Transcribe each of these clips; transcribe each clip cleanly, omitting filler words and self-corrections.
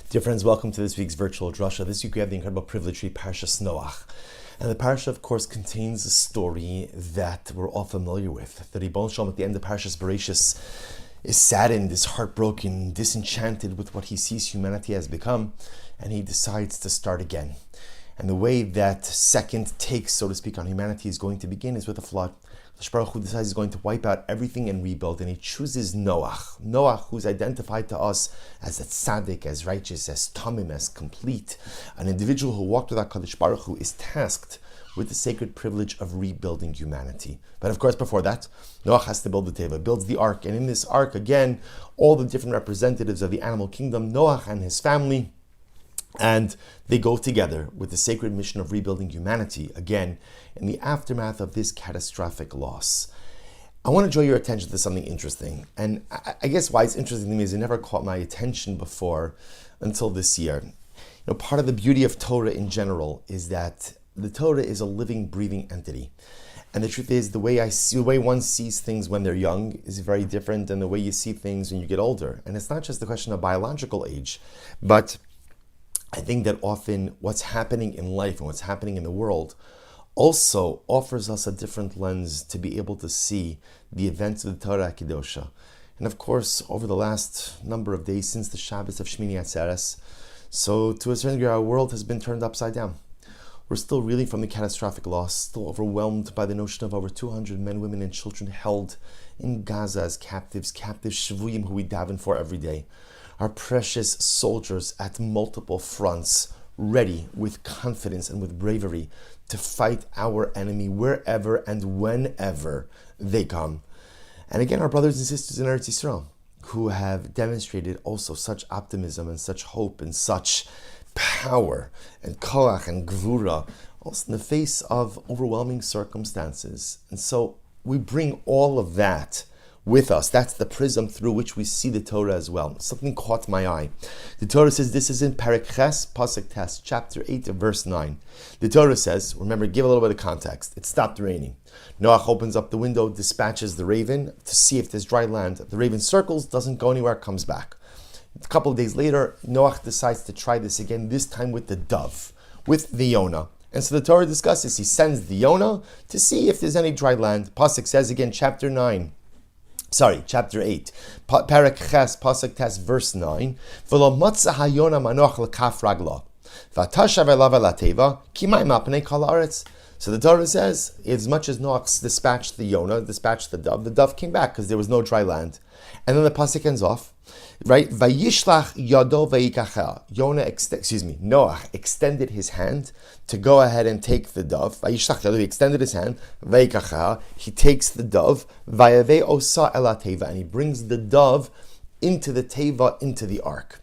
Dear friends, welcome to this week's virtual Drasha. This week we have the incredible privilege to read Parshas Noach. And the Parsha, of course, contains a story that we're all familiar with. The Ribbon Shalom at the end of Parshas Bereshis is saddened, is heartbroken, disenchanted with what he sees humanity has become, and he decides to start again. And the way that second take, so to speak, on humanity is going to begin is with a flood. The Baruch Hu decides he's going to wipe out everything and rebuild, and he chooses Noach. Noach, who's identified to us as a tzaddik, as righteous, as tamim, as complete, an individual who walked with HaKadosh Baruch Hu, is tasked with the sacred privilege of rebuilding humanity. But of course, before that, Noach has to build the teva, builds the ark, and in this ark, again, all the different representatives of the animal kingdom, Noach and his family, and they go together with the sacred mission of rebuilding humanity, again, in the aftermath of this catastrophic loss. I want to draw your attention to something interesting. And I guess why it's interesting to me is it never caught my attention before until this year. Part of the beauty of Torah in general is that the Torah is a living, breathing entity. And the truth is, the way one sees things when they're young is very different than the way you see things when you get older. And it's not just the question of biological age, but I think that often what's happening in life and what's happening in the world also offers us a different lens to be able to see the events of the Torah Kedosha. And of course, over the last number of days since the Shabbos of Shmini Atzeres, so to a certain degree, our world has been turned upside down. We're still reeling from the catastrophic loss, still overwhelmed by the notion of over 200 men, women, and children held in Gaza as captives Shvuyim who we daven for every day. Our precious soldiers at multiple fronts, ready with confidence and with bravery to fight our enemy wherever and whenever they come. And again, our brothers and sisters in Eretz Yisrael, who have demonstrated also such optimism and such hope and such power and koach and gvura, also in the face of overwhelming circumstances. And so we bring all of that with us. That's the prism through which we see the Torah as well. Something caught my eye. The Torah says, this is in Perek Ches, Pasuk Tes, chapter 8, verse 9. The Torah says, remember, give a little bit of context. It stopped raining. Noach opens up the window, dispatches the raven to see if there's dry land. The raven circles, doesn't go anywhere, comes back. A couple of days later, Noach decides to try this again, this time with the dove, with the Yonah. And so the Torah discusses, he sends the Yonah to see if there's any dry land. Pasuk says again, chapter 8, Perek Ches, Pasuk Tes, verse 9, V'lo motza hayona manoach l'kaf ragla, v'atashav elav elateva, ki ma'im apnei kol haaretz. So the Torah says, as much as Noach dispatched the Yonah, dispatched the dove came back because there was no dry land. And then the pasuk ends off, right? Vayishlach yado vayikachel. Noach extended his hand to go ahead and take the dove. Vayishlach yado, he extended his hand. Vayikachel, he takes the dove. Vayave osa ela teva, and he brings the dove into the teva, into the ark.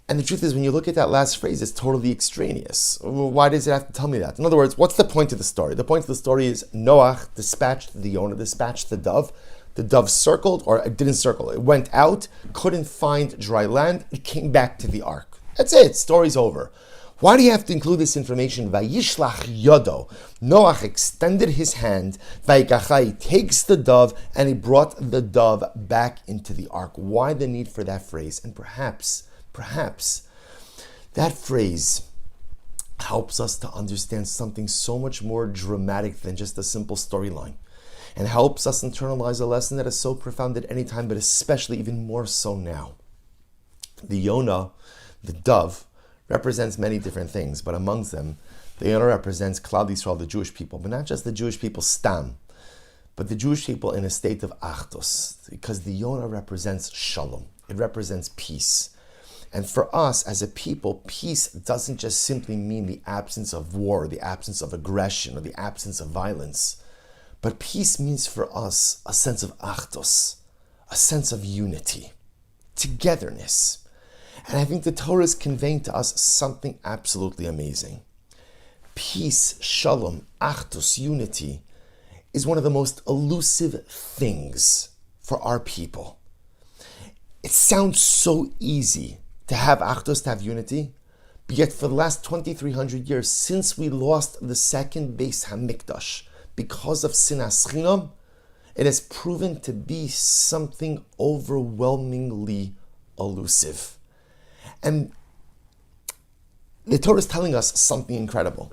And the truth is, when you look at that last phrase, it's totally extraneous. Why does it have to tell me that? In other words, what's the point of the story? The point of the story is Noach dispatched the Yonah, dispatched the dove. The dove circled, or it didn't circle. It went out, couldn't find dry land. It came back to the ark. That's it. Story's over. Why do you have to include this information? Vayishlach yodo. Noach extended his hand. Vayikachai, he takes the dove, and he brought the dove back into the ark. Why the need for that phrase? And perhaps that phrase helps us to understand something so much more dramatic than just a simple storyline, and helps us internalize a lesson that is so profound at any time, but especially even more so now. The Yonah, the dove, represents many different things, but amongst them, the Yonah represents Klal Yisrael, the Jewish people, but not just the Jewish people stam, but the Jewish people in a state of achdus, because the Yonah represents shalom. It represents peace. And for us as a people, peace doesn't just simply mean the absence of war, the absence of aggression, or the absence of violence. But peace means for us a sense of achdus, a sense of unity, togetherness. And I think the Torah is conveying to us something absolutely amazing. Peace, shalom, achdus, unity, is one of the most elusive things for our people. It sounds so easy to have achdus, to have unity, but yet for the last 2,300 years, since we lost the second Beis Hamikdash, because of sinas chinam, it has proven to be something overwhelmingly elusive. And the Torah is telling us something incredible.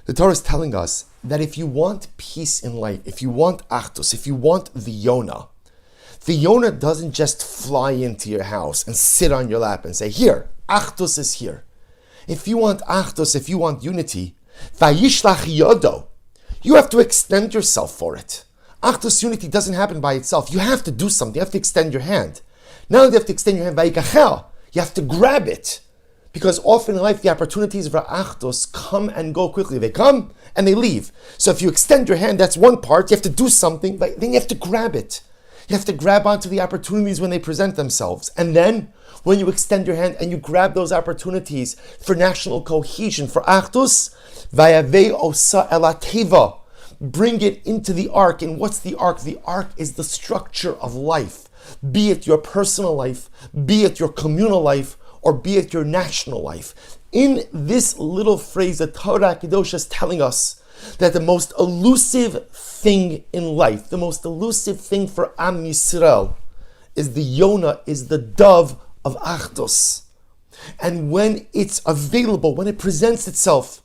The Torah is telling us that if you want peace in life, if you want achdus, if you want the Yonah doesn't just fly into your house and sit on your lap and say, here, achdus is here. If you want achdus, if you want unity, vayishlach yodo, you have to extend yourself for it. Achdus unity doesn't happen by itself. You have to do something. You have to extend your hand. Not only do you have to extend your hand, vayikachel, you have to grab it. Because often in life, the opportunities for achdus come and go quickly. They come and they leave. So if you extend your hand, that's one part. You have to do something, but then you have to grab it. You have to grab onto the opportunities when they present themselves. And then, when you extend your hand and you grab those opportunities for national cohesion, for achdus, vayavei osa elateva, bring it into the ark. And what's the ark? The ark is the structure of life. Be it your personal life, be it your communal life, or be it your national life. In this little phrase, the Torah Kedosh is telling us that the most elusive thing in life, the most elusive thing for Am Yisrael, is the Yonah, is the dove of Achdus. And when it's available, when it presents itself,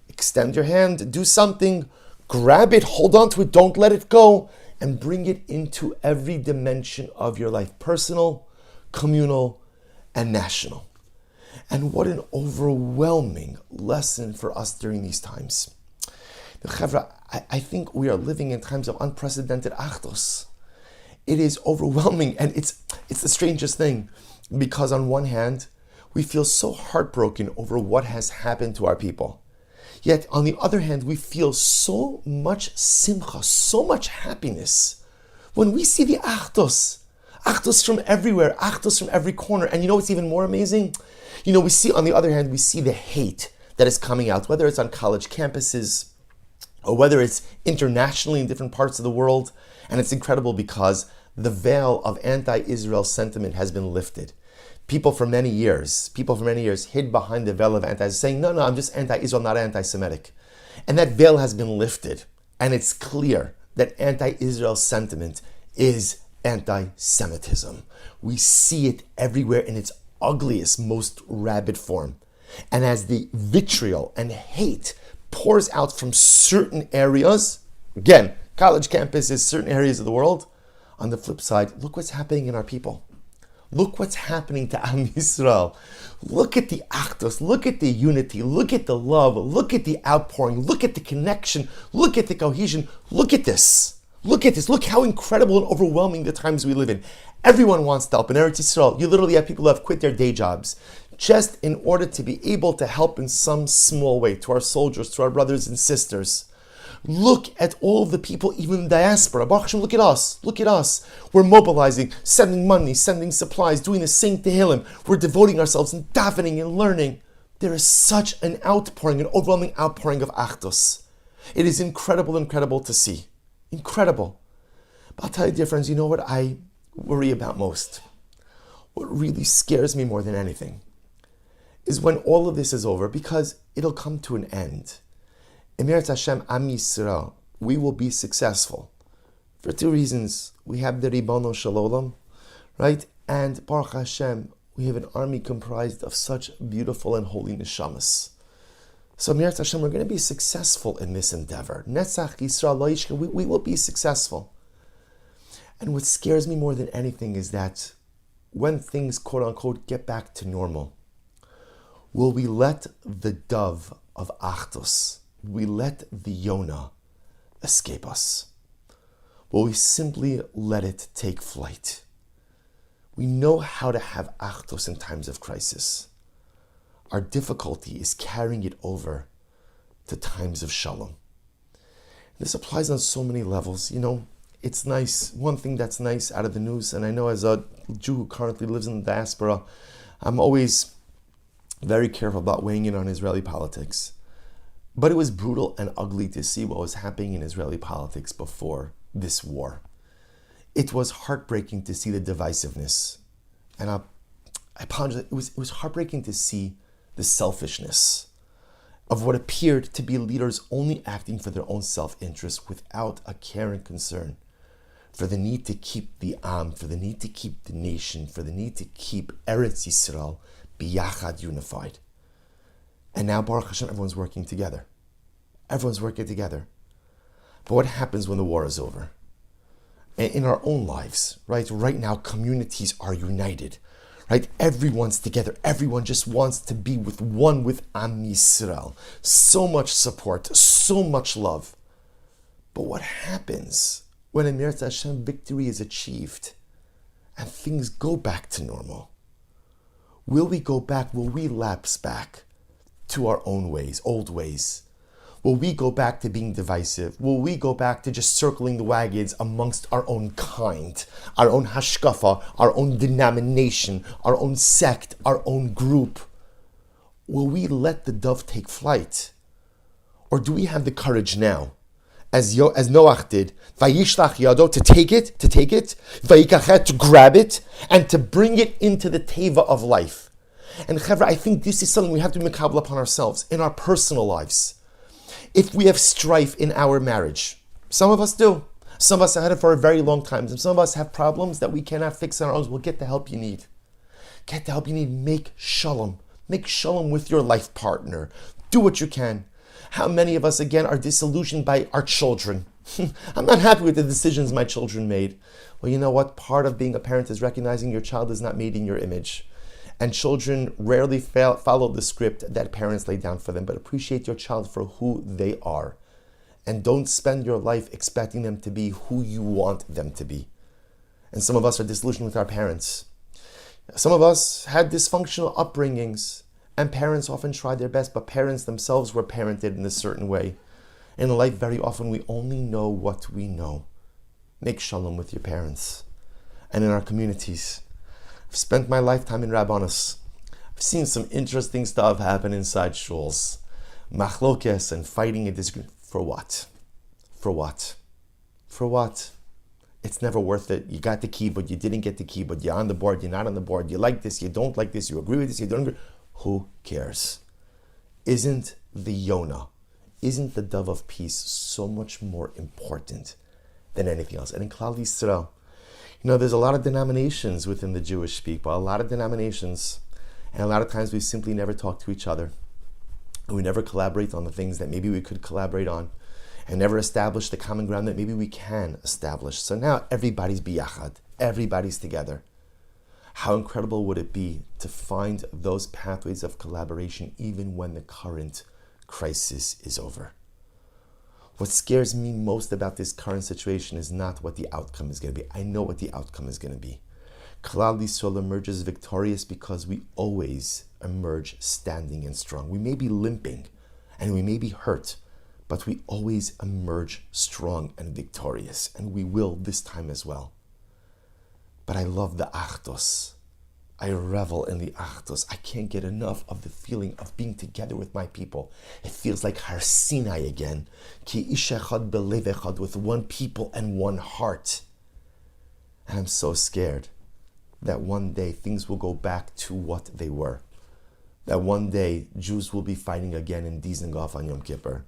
extend your hand, do something, grab it, hold on to it, don't let it go, and bring it into every dimension of your life, personal, communal, and national. And what an overwhelming lesson for us during these times. I think we are living in times of unprecedented achdus. It is overwhelming, and it's the strangest thing, because on one hand, we feel so heartbroken over what has happened to our people. Yet on the other hand, we feel so much simcha, so much happiness when we see the achdus. Achdus from everywhere, achdus from every corner. And you know what's even more amazing? We see, on the other hand, we see the hate that is coming out, whether it's on college campuses or whether it's internationally in different parts of the world. And it's incredible because the veil of anti-Israel sentiment has been lifted. People for many years hid behind the veil of anti-Israel, saying, no, I'm just anti-Israel, not anti-Semitic. And that veil has been lifted. And it's clear that anti-Israel sentiment is anti-Semitism. We see it everywhere in its ugliest, most rabid form. And as the vitriol and hate pours out from certain areas, again, college campuses, certain areas of the world, on the flip side, look what's happening in our people. Look what's happening to Am Yisrael. Look at the achdus, look at the unity, look at the love, look at the outpouring, look at the connection, look at the cohesion, look at this. Look at this. Look how incredible and overwhelming the times we live in. Everyone wants to help. In Eretz Yisrael, you literally have people who have quit their day jobs just in order to be able to help in some small way to our soldiers, to our brothers and sisters. Look at all of the people, even in diaspora. Baruch Hashem, look at us. Look at us. We're mobilizing, sending money, sending supplies, doing the same tehillim. We're devoting ourselves and davening and learning. There is such an outpouring, an overwhelming outpouring of achdus. It is incredible to see. Incredible. But I'll tell you the difference. You know what I worry about most? What really scares me more than anything is when all of this is over, because it'll come to an end. Emeretz Hashem Am Yisrael, we will be successful for two reasons. We have the Ribono Shel Olam, right? And Baruch Hashem, we have an army comprised of such beautiful and holy neshamas. So Emeretz Hashem, we're going to be successful in this endeavor. Netzach Yisrael Lo Yishka, we will be successful. And what scares me more than anything is that when things, quote unquote, get back to normal, will we let the dove of Achdus, we let the Yonah escape us? Will we simply let it take flight? We know how to have Achdus in times of crisis. Our difficulty is carrying it over to times of shalom. This applies on so many levels. It's nice. One thing that's nice out of the news, and I know as a Jew who currently lives in the diaspora, I'm always very careful about weighing in on Israeli politics. But it was brutal and ugly to see what was happening in Israeli politics before this war. It was heartbreaking to see the divisiveness. And I apologize, it was heartbreaking to see the selfishness of what appeared to be leaders only acting for their own self-interest without a care and concern for the need to keep the Am, for the need to keep the nation, for the need to keep Eretz Yisrael biyachad unified. And now, Baruch Hashem, everyone's working together. Everyone's working together. But what happens when the war is over? In our own lives, right? Right now, communities are united, right? Everyone's together. Everyone just wants to be with Am Yisrael. So much support, so much love. But what happens when a Mirza Hashem victory is achieved and things go back to normal? Will we go back? Will we lapse back to our own ways, old ways? Will we go back to being divisive? Will we go back to just circling the wagons amongst our own kind, our own hashkafa, our own denomination, our own sect, our own group? Will we let the dove take flight? Or do we have the courage now, as Noach did, Vayishlach Yado, to take it, Vayikachet, to grab it, and to bring it into the teva of life? And Chevra, I think this is something we have to be makabel upon ourselves in our personal lives. If we have strife in our marriage, some of us do. Some of us have had it for a very long time. And some of us have problems that we cannot fix on our own. Well, get the help you need. Get the help you need. Make shalom. Make shalom with your life partner. Do what you can. How many of us, again, are disillusioned by our children? I'm not happy with the decisions my children made. Well, you know what? Part of being a parent is recognizing your child is not made in your image. And children rarely follow the script that parents lay down for them, but appreciate your child for who they are. And don't spend your life expecting them to be who you want them to be. And some of us are disillusioned with our parents. Some of us had dysfunctional upbringings, and parents often tried their best, but parents themselves were parented in a certain way. In life, very often, we only know what we know. Make shalom with your parents. And in our communities, I've spent my lifetime in Rabbanos. I've seen some interesting stuff happen inside shuls. Machlokes and fighting and disagreement. For what? For what? For what? It's never worth it. You got the key, but you didn't get the key, but you're on the board, you're not on the board. You like this, you don't like this, you agree with this, you don't agree. Who cares? Isn't the Yonah, isn't the dove of peace so much more important than anything else? And in Klal Yisrael, there's a lot of denominations within the Jewish people, a lot of denominations, and a lot of times we simply never talk to each other. And we never collaborate on the things that maybe we could collaborate on, and never establish the common ground that maybe we can establish. So now everybody's biyachad, everybody's together. How incredible would it be to find those pathways of collaboration even when the current crisis is over? What scares me most about this current situation is not what the outcome is going to be. I know what the outcome is going to be. Klal Yisrael emerges victorious because we always emerge standing and strong. We may be limping and we may be hurt, but we always emerge strong and victorious, and we will this time as well. But I love the achdos. I revel in the achdos. I can't get enough of the feeling of being together with my people. It feels like Har Sinai again. Ki ish echad belev echad, with one people and one heart. And I'm so scared that one day things will go back to what they were. That one day Jews will be fighting again in Dizengoff on Yom Kippur.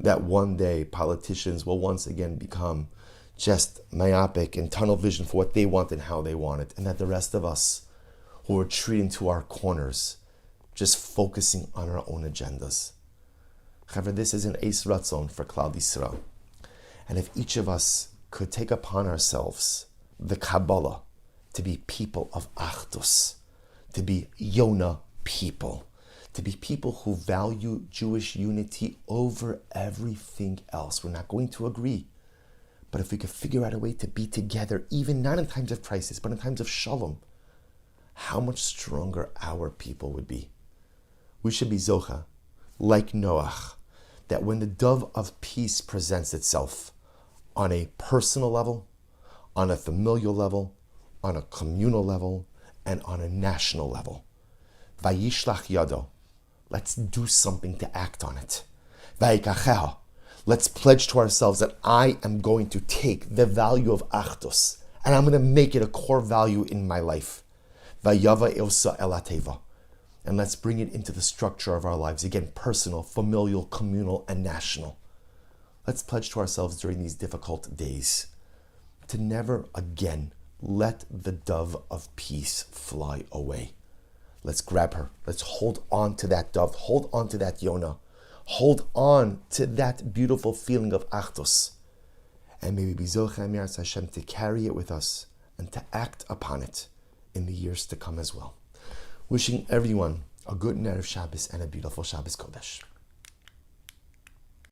That one day politicians will once again become just myopic and tunnel vision for what they want and how they want it. And that the rest of us who are retreating to our corners, just focusing on our own agendas. However, this is an Eis Ratzon for Klal Yisrael. And if each of us could take upon ourselves the Kabbalah to be people of Achdus, to be Yonah people, to be people who value Jewish unity over everything else. We're not going to agree. But if we could figure out a way to be together, even not in times of crisis, but in times of shalom, how much stronger our people would be. We should be zocha, like Noach, that when the dove of peace presents itself on a personal level, on a familial level, on a communal level, and on a national level, Vayishlach Yado, let's do something to act on it. Vayikacheha, let's pledge to ourselves that I am going to take the value of Achdus and I'm going to make it a core value in my life. Vayava Ilsa Elateva. And let's bring it into the structure of our lives. Again, personal, familial, communal, and national. Let's pledge to ourselves during these difficult days to never again let the dove of peace fly away. Let's grab her. Let's hold on to that dove. Hold on to that Yonah. Hold on to that beautiful feeling of Achdus. And maybe be Zochem Yars Hashem to carry it with us and to act upon it in the years to come as well. Wishing everyone a good Erev Shabbos and a beautiful Shabbos Kodesh.